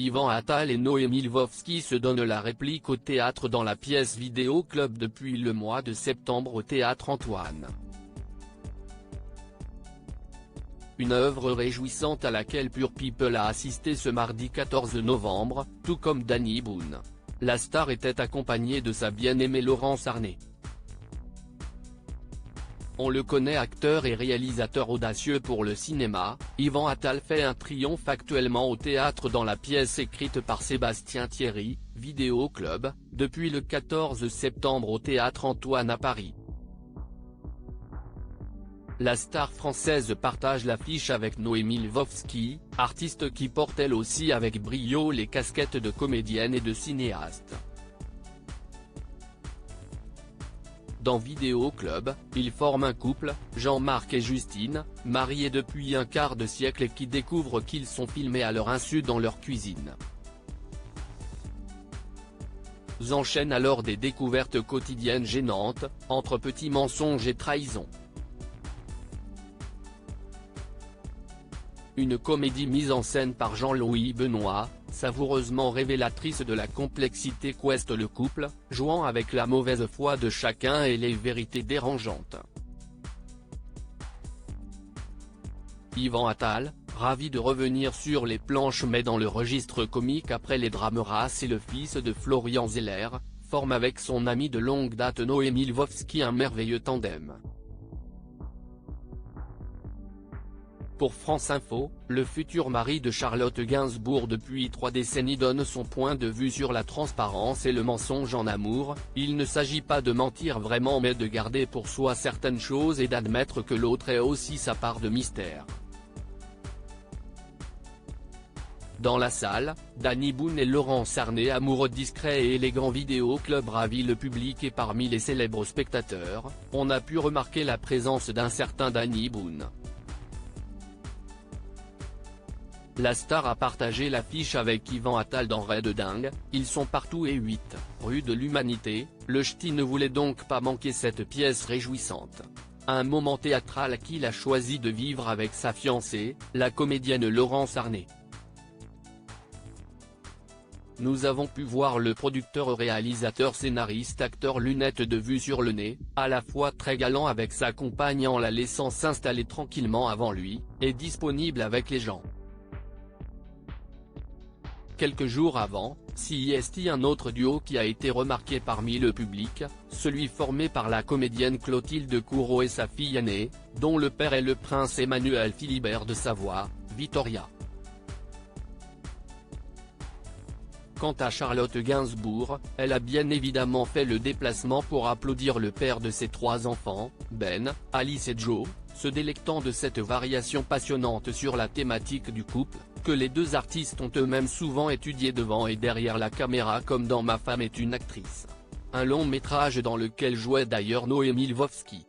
Yvan Attal et Noémie Lvovsky se donnent la réplique au théâtre dans la pièce Vidéo Club depuis le mois de septembre au Théâtre Antoine. Une œuvre réjouissante à laquelle Pure People a assisté ce mardi 14 novembre, tout comme Danny Boone. La star était accompagnée de sa bien-aimée Laurence Arnay. On le connaît acteur et réalisateur audacieux pour le cinéma, Yvan Attal fait un triomphe actuellement au théâtre dans la pièce écrite par Sébastien Thierry, Vidéo Club, depuis le 14 septembre au Théâtre Antoine à Paris. La star française partage l'affiche avec Noémie Lvovsky, artiste qui porte elle aussi avec brio les casquettes de comédienne et de cinéaste. Dans Vidéo Club, ils forment un couple, Jean-Marc et Justine, mariés depuis un quart de siècle et qui découvrent qu'ils sont filmés à leur insu dans leur cuisine. S'enchaînent alors des découvertes quotidiennes gênantes, entre petits mensonges et trahisons. Une comédie mise en scène par Jean-Louis Benoît, savoureusement révélatrice de la complexité qu'ouest le couple, jouant avec la mauvaise foi de chacun et les vérités dérangeantes. Yvan Attal, ravi de revenir sur les planches mais dans le registre comique après les drames Race et le fils de Florian Zeller, forme avec son ami de longue date Noémie Lvovsky un merveilleux tandem. Pour France Info, le futur mari de Charlotte Gainsbourg depuis 3 décennies donne son point de vue sur la transparence et le mensonge en amour. Il ne s'agit pas de mentir vraiment mais de garder pour soi certaines choses et d'admettre que l'autre ait aussi sa part de mystère. Dans la salle, Danny Boone et Laurence Arnay, amoureux discrets et élégants. Vidéo Club ravit le public et parmi les célèbres spectateurs, on a pu remarquer la présence d'un certain Danny Boone. La star a partagé l'affiche avec Yvan Attal dans Ray de dingue, ils sont partout et 8, rue de l'Humanité. Le ch'ti ne voulait donc pas manquer cette pièce réjouissante. Un moment théâtral qu'il a choisi de vivre avec sa fiancée, la comédienne Laurence Arnay. Nous avons pu voir le producteur réalisateur scénariste acteur lunettes de vue sur le nez, à la fois très galant avec sa compagne en la laissant s'installer tranquillement avant lui, et disponible avec les gens. Quelques jours avant, CIST, un autre duo qui a été remarqué parmi le public, celui formé par la comédienne Clotilde Courreau et sa fille aînée, dont le père est le prince Emmanuel Philibert de Savoie, Victoria. Quant à Charlotte Gainsbourg, elle a bien évidemment fait le déplacement pour applaudir le père de ses 3 enfants, Ben, Alice et Joe, se délectant de cette variation passionnante sur la thématique du couple, que les 2 artistes ont eux-mêmes souvent étudié devant et derrière la caméra comme dans Ma femme est une actrice. Un long métrage dans lequel jouait d'ailleurs Noémie Lvovsky.